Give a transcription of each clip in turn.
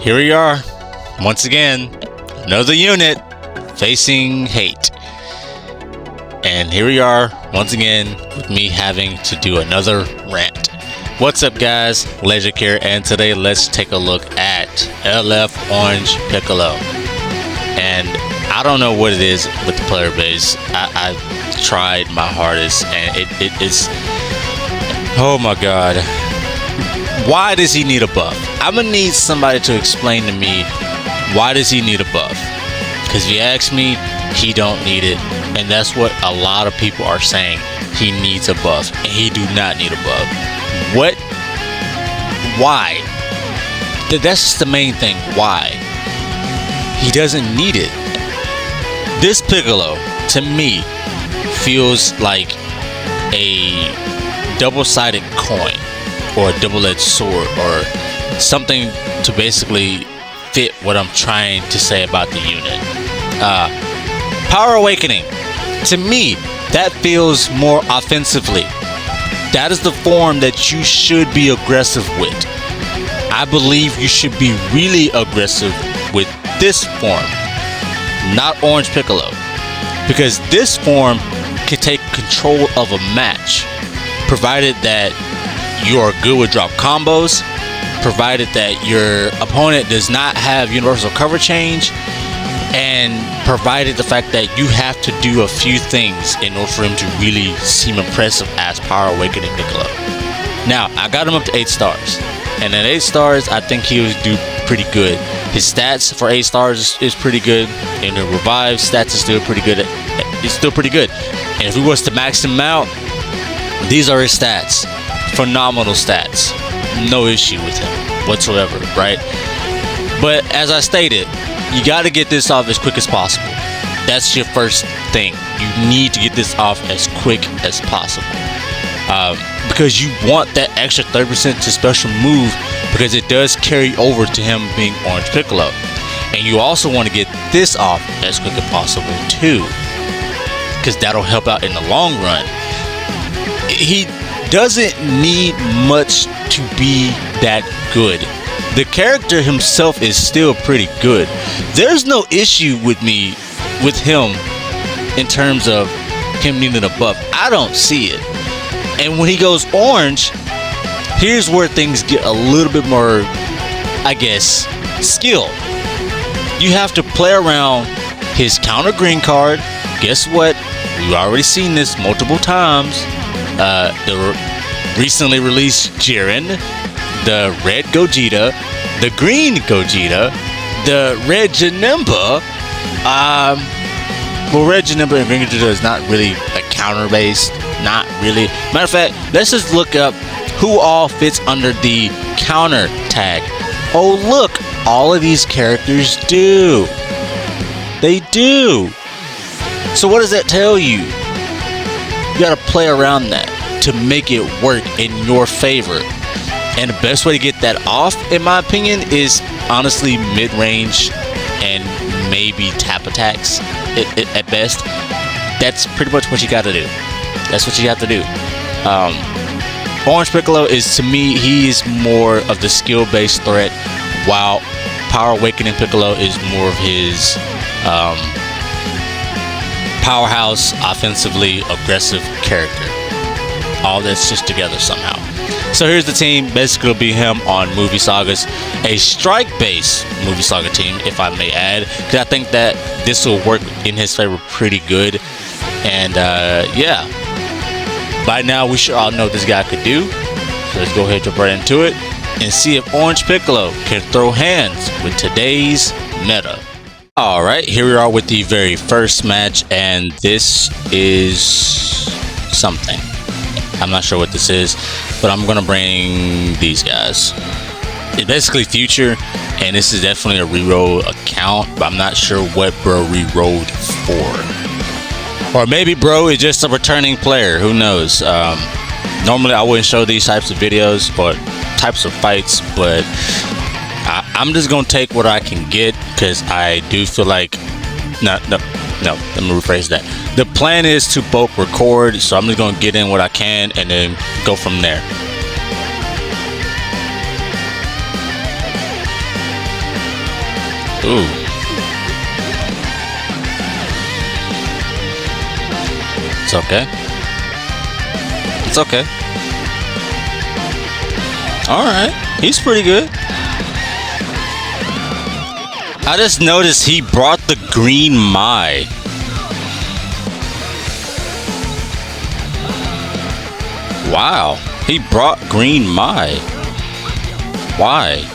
here we are, once again, another unit facing hate. And here we are, once again, with me having to do another rant. What's up, guys? Legend here, and today let's take a look at LF Orange Piccolo. And I don't know what it is with the player base. I've tried my hardest, and it is... Oh my god. Why does he need a buff? I'm gonna need somebody to explain to me, why does he need a buff? Because if you ask me, he don't need it. And that's what a lot of people are saying. He needs a buff, and he do not need a buff. What? Why? That's just the main thing. Why? He doesn't need it. This Piccolo, to me, feels like a double-sided coin, or a double-edged sword, or something to basically fit what I'm trying to say about the unit. Power Awakening, to me, that feels more offensively. That is the form that you should be aggressive with. I believe you should be really aggressive with this form, not Orange Piccolo, because this form can take control of a match, provided that you are good with drop combos, provided that your opponent does not have universal cover change, and provided the fact that you have to do a few things in order for him to really seem impressive as Power Awakening Piccolo. Now, I got him up to 8 stars, and at 8 stars, I think he would do pretty good. His stats for 8 stars is pretty good, and the revive stats is still pretty good. It's still pretty good. And if we was to max him out, these are his stats. Phenomenal stats. No issue with him whatsoever, right? But as I stated, you got to get this off as quick as possible. That's your first thing. You need to get this off as quick as possible. Because you want that extra 30% to special move, because it does carry over to him being Orange Piccolo. And you also want to get this off as quick as possible too, because that'll help out in the long run. He doesn't need much to be that good. The character himself is still pretty good. There's no issue with me with him in terms of him needing a buff. I don't see it. And when he goes orange, here's where things get a little bit more, I guess, skill. You have to play around his counter green card. Guess what? We've already seen this multiple times. The recently released Jiren, the red Gogeta, the green Gogeta, the red Janemba. Well, red Janemba and green Gogeta is not really a counter based. Not really. Matter of fact, let's just look up who all fits under the counter tag. Oh, look, all of these characters do. They do. So what does that tell you? You gotta play around that to make it work in your favor. And the best way to get that off, in my opinion, is honestly mid-range and maybe tap attacks at best. That's pretty much what you gotta do. That's what you have to do. Orange Piccolo is, to me, he is more of the skill-based threat, while Power Awakening Piccolo is more of his powerhouse, offensively aggressive character. All that's just together somehow. So here's the team. Basically, it'll be him on Movie Sagas, a strike-based Movie Saga team, if I may add, because I think that this will work in his favor pretty good. And yeah, by now we should all know what this guy could do. So let's go ahead and jump right into it and see if Orange Piccolo can throw hands with today's meta. Alright, here we are with the very first match, and this is something. I'm not sure what this is, but I'm gonna bring these guys. It's basically Future, and this is definitely a reroll account, but I'm not sure what bro rerolled for. Or maybe bro is just a returning player, who knows. Normally I wouldn't show these types of videos or types of fights, but I'm just gonna take what I can get, because I do feel like no, let me rephrase that. The plan is to both record, so I'm just gonna get in what I can and then go from there. Ooh. It's okay. It's okay. Alright. He's pretty good. I just noticed he brought the green Mai. Wow. He brought green Mai. Why?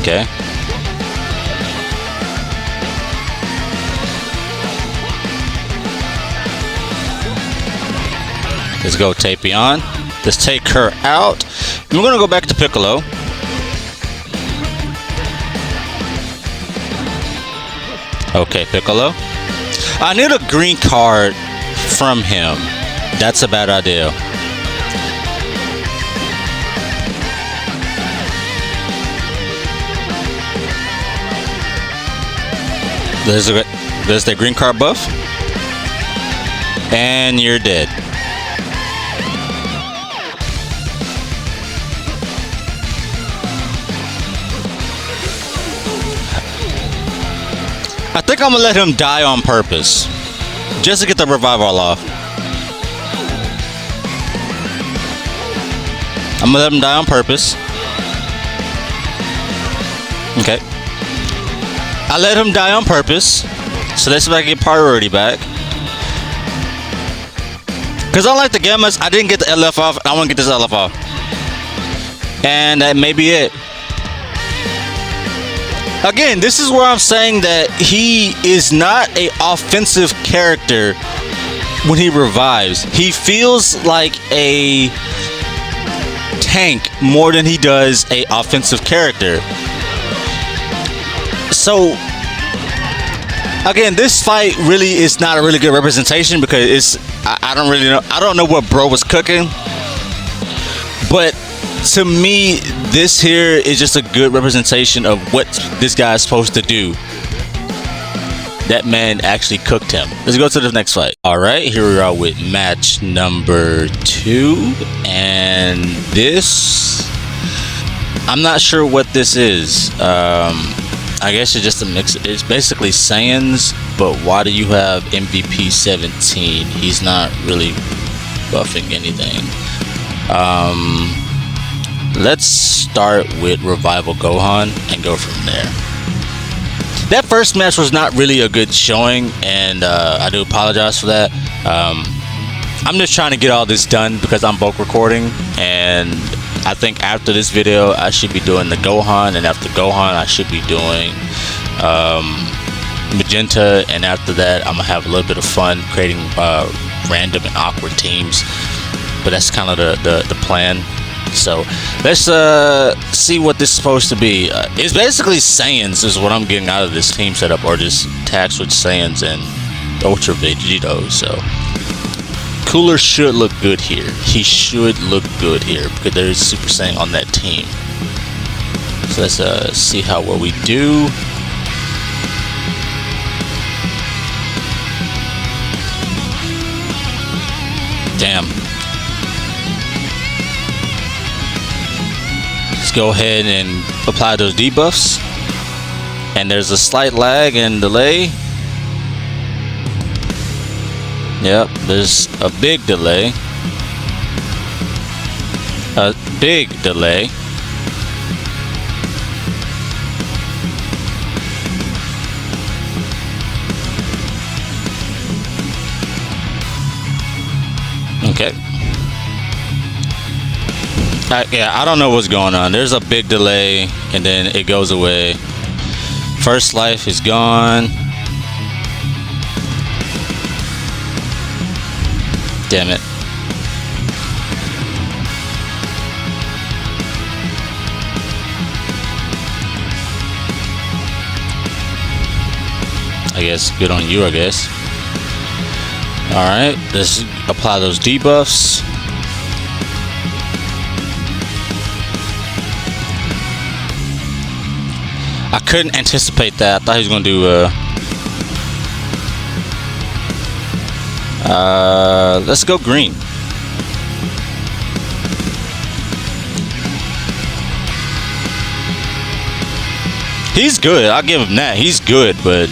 Okay. Let's go Tapion. Let's take her out. And we're gonna go back to Piccolo. Okay, Piccolo. I need a green card from him. That's a bad idea. There's the green card buff. And you're dead. I think I'm gonna let him die on purpose, just to get the revival off. I'm gonna let him die on purpose. Okay. I let him die on purpose, so that's if I get priority back. Cause unlike the Gammas, I didn't get the LF off. I want to get this LF off, and that may be it. Again, this is where I'm saying that he is not an offensive character when he revives. He feels like a tank more than he does an offensive character. So, again, this fight really is not a really good representation because I don't really know. I don't know what bro was cooking. But to me, this here is just a good representation of what this guy is supposed to do. That man actually cooked him. Let's go to the next fight. All right, here we are with match number 2. And this, I'm not sure what this is. I guess it's just a mix. It's basically Saiyans, but why do you have MVP 17? He's not really buffing anything. Let's start with Revival Gohan and go from there. That first match was not really a good showing, and I do apologize for that. I'm just trying to get all this done because I'm bulk recording, and I think after this video I should be doing the Gohan, and after Gohan I should be doing Magenta, and after that I'm gonna have a little bit of fun creating random and awkward teams. But that's kind of the plan. So let's see what this is supposed to be. It's basically Saiyans is what I'm getting out of this team setup, or just tag switch Saiyans and Ultra Vegito. So Cooler should look good here. He should look good here because there's Super Saiyan on that team. So let's see how well we do. Damn. Let's go ahead and apply those debuffs. And there's a slight lag and delay. Yep, there's a big delay. A big delay. Okay. Yeah, I don't know what's going on. There's a big delay and then it goes away. First life is gone. Damn it. I guess good on you, I guess. Alright, let's apply those debuffs. I couldn't anticipate that. I thought he was gonna do let's go green. He's good. I'll give him that. He's good, but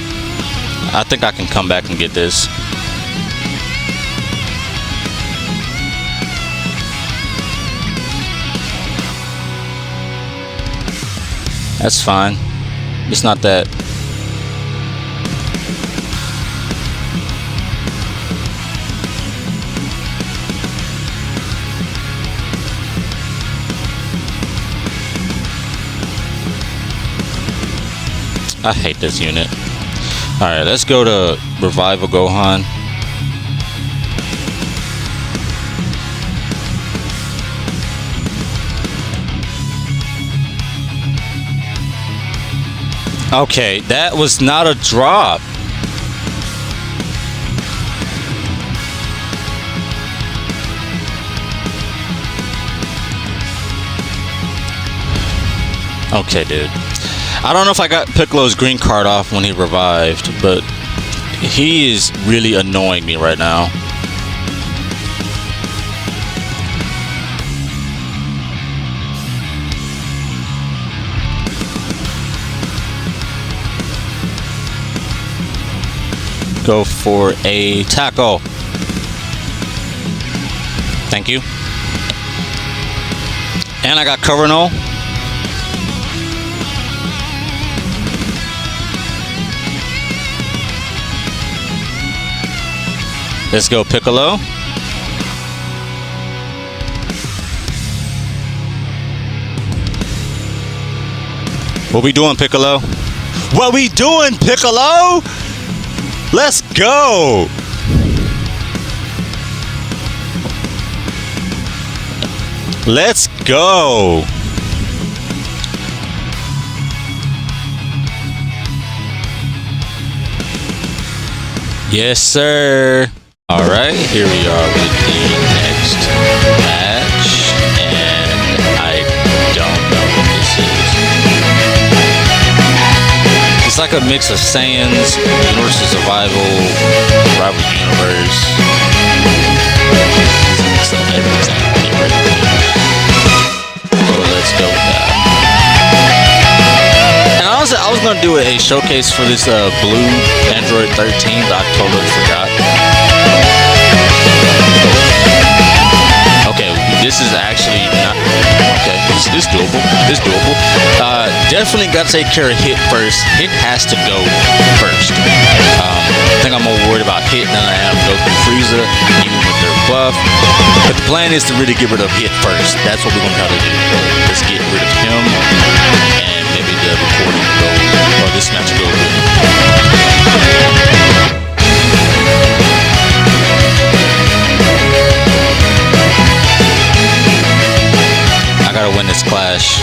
I think I can come back and get this. That's fine. It's not that. I hate this unit. Alright, let's go to Revival Gohan. Okay, that was not a drop. Okay, dude. I don't know if I got Piccolo's green card off when he revived, but he is really annoying me right now. Go for a tackle. Thank you. And I got cover null. Let's go, Piccolo. What we doing, Piccolo? What we doing, Piccolo? Let's go! Let's go! Yes, sir. All right, here we are with the next match, and I don't know what this is. It's like a mix of Saiyans, Universe of Survival, Rival Universe. It's a mix of everything here. So let's go with that. And honestly, I was gonna do a showcase for this blue Android 13, but I totally forgot. Okay, this is actually not okay. This is doable. This is doable. Definitely got to take care of Hit first. Hit has to go first. I think I'm more worried about Hit than I am Goku Frieza, even with their buff. But the plan is to really get rid of Hit first. That's what we're gonna try to do. Let's get rid of him, and maybe the recording will go, or this match will go good. I gotta win this clash.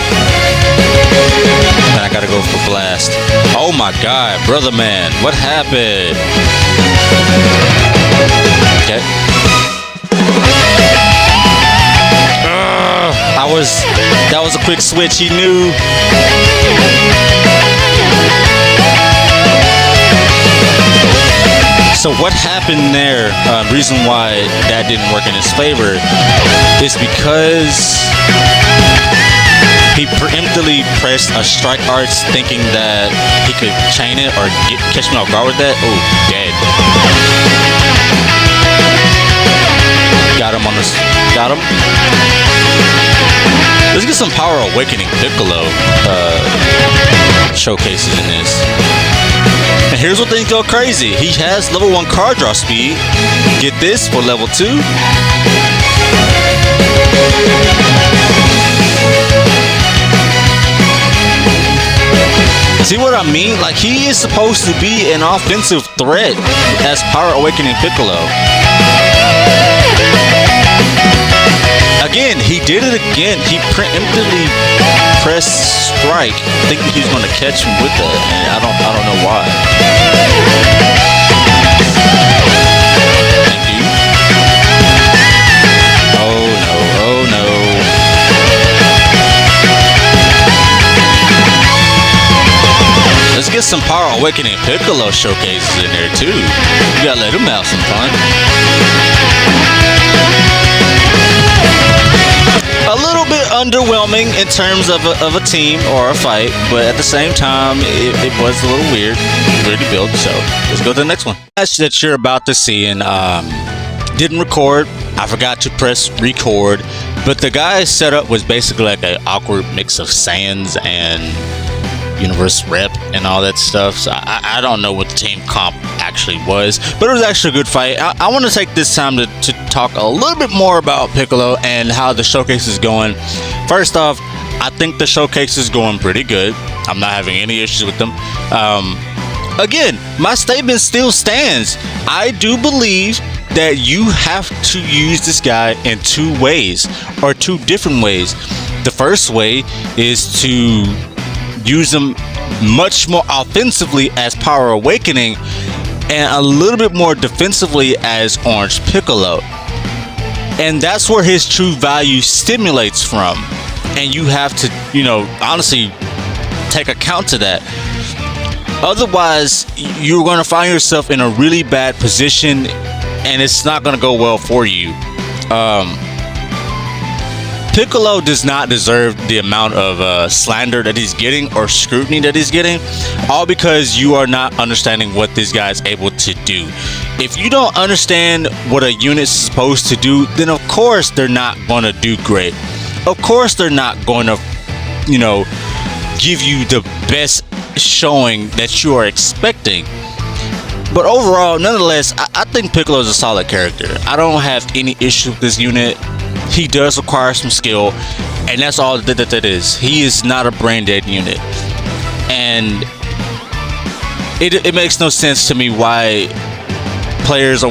Then I gotta go for blast. Oh my god, brother man, what happened? Okay. That was a quick switch, he knew. So what happened there, reason why that didn't work in his favor, is because he preemptively pressed a strike arts thinking that he could chain it or catch me off guard with that. Oh, dead. Got him on this. Got him. Let's get some Power Awakening Piccolo showcases in this. And here's what things go crazy. He has level 1 card draw speed. Get this for level 2. See what I mean? Like, he is supposed to be an offensive threat as Power Awakening Piccolo. Again, he did it again. He preemptively pressed strike, thinking he was going to catch him with that, and I don't know why. Thank you. Oh no! Oh no! Let's get some Power Awakening Piccolo showcases in there too. You gotta let him have some fun. A little bit underwhelming in terms of a team or a fight, but at the same time, it was a little weird to build. So let's go to the next one. Match that you're about to see, and didn't record. I forgot to press record, but the guy's setup was basically like an awkward mix of Sans and Universe Rep and all that stuff. So I don't know what the team comp actually was, but it was actually a good fight. I want to take this time to talk a little bit more about Piccolo and how the showcase is going. First off, I think the showcase is going pretty good. I'm not having any issues with them. Again, my statement still stands. I do believe that you have to use this guy in two ways, or two different ways. The first way is to use him much more offensively as Power Awakening and a little bit more defensively as Orange Piccolo. And that's where his true value stimulates from. And you have to, honestly take account to that. Otherwise, you're going to find yourself in a really bad position and it's not going to go well for you. Piccolo does not deserve the amount of slander that he's getting or scrutiny that he's getting, all because you are not understanding what this guy is able to do. If you don't understand what a unit is supposed to do, then of course they're not going to do great. Of course they're not going to, give you the best showing that you are expecting. But overall, nonetheless, I think Piccolo is a solid character. I don't have any issue with this unit. He does require some skill, and that's all that is. He is not a brain dead unit, and it makes no sense to me why players are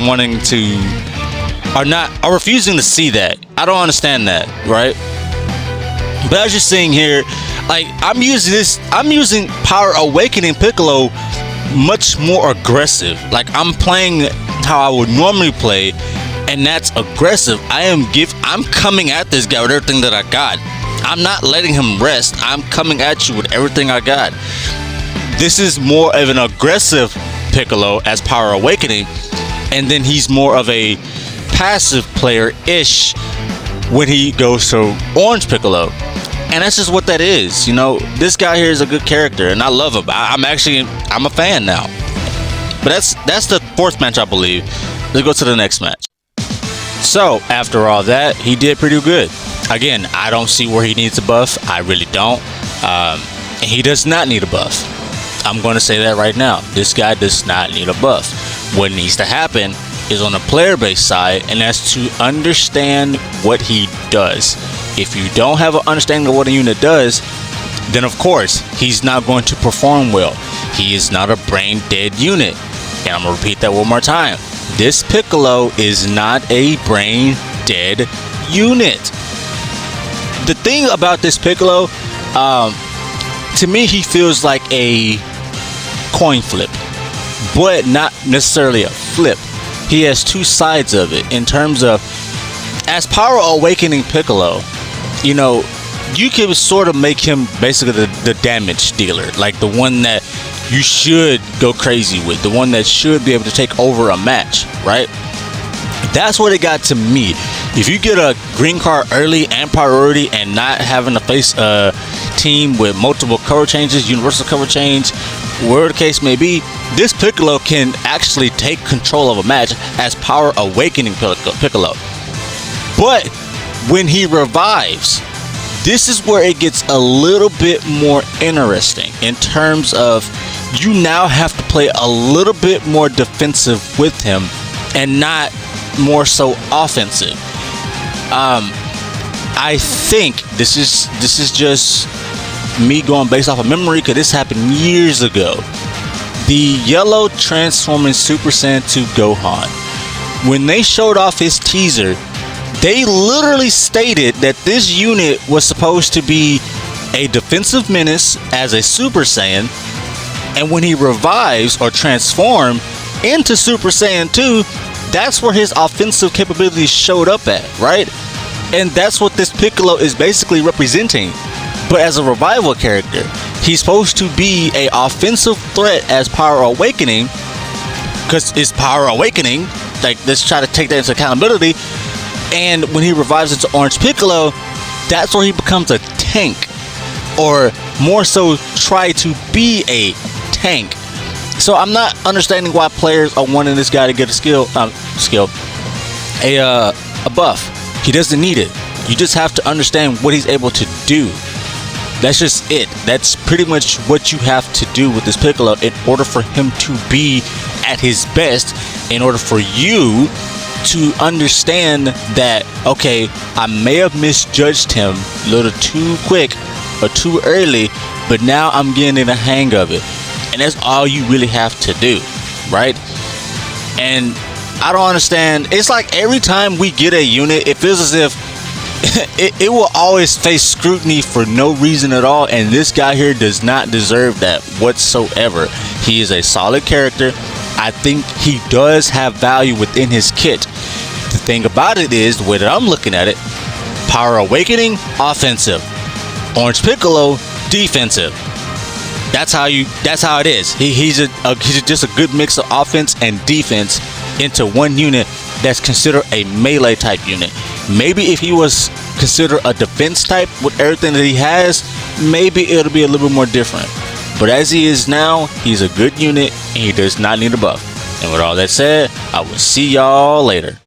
are refusing to see that. I don't understand that, right? But as you're seeing here, like I'm using Power Awakening Piccolo much more aggressive. Like I'm playing how I would normally play, and that's aggressive. I'm coming at this guy with everything that I got. I'm not letting him rest. I'm coming at you with everything I got. This is more of an aggressive Piccolo as Power Awakening, and then he's more of a passive player-ish when he goes to Orange Piccolo. And that's just what that is. This guy here is a good character, and I love him. I'm a fan now. But that's the fourth match, I believe. Let's go to the next match. So after all that, he did pretty good. Again, I don't see where he needs a buff. I really don't. He does not need a buff. I'm going to say that right now. This guy does not need a buff. What needs to happen is on the player-based side, and that's to understand what he does. If you don't have an understanding of what a unit does, then of course he's not going to perform well. He is not a brain dead unit. And I'm going to repeat that one more time. This Piccolo is not a brain dead unit. The thing about this Piccolo, to me, he feels like a coin flip, but not necessarily a flip. He has two sides of it in terms of, as Power Awakening Piccolo, you can sort of make him basically the damage dealer, like the one that you should go crazy with, the one that should be able to take over a match, right? That's what it got to me. If you get a green card early and priority and not having to face a team with multiple cover changes, universal cover change, whatever the case may be, this Piccolo can actually take control of a match as Power Awakening Piccolo. But when he revives, this is where it gets a little bit more interesting in terms of you now have to play a little bit more defensive with him and not more so offensive. I think this is just me going based off of memory, because this happened years ago. The yellow transforming Super Saiyan 2 Gohan, when they showed off his teaser, they literally stated that this unit was supposed to be a defensive menace as a Super Saiyan, and when he revives or transforms into Super Saiyan 2, that's where his offensive capabilities showed up at, right? And that's what this Piccolo is basically representing. But as a revival character, he's supposed to be a offensive threat as Power Awakening, because it's Power Awakening. Like, let's try to take that into accountability. And when he revives into Orange Piccolo, that's where he becomes a tank, or more so try to be a tank. So I'm not understanding why players are wanting this guy to get a buff. He doesn't need it. You just have to understand what he's able to do. That's just it. That's pretty much what you have to do with this Piccolo in order for him to be at his best, in order for you to understand that, okay, I may have misjudged him a little too quick or too early, but now I'm getting the hang of it. And that's all you really have to do, right? And I don't understand. It's like every time we get a unit, it feels as if it will always face scrutiny for no reason at all, and this guy here does not deserve that whatsoever. He is a solid character. I think he does have value within his kit. The thing about it is, the way that I'm looking at it, Power Awakening, offensive. Orange Piccolo, defensive. That's how it is. He's just a good mix of offense and defense into one unit that's considered a melee type unit. Maybe if he was considered a defense type with everything that he has, maybe it'll be a little bit more different. But as he is now, he's a good unit and he does not need a buff. And with all that said, I will see y'all later.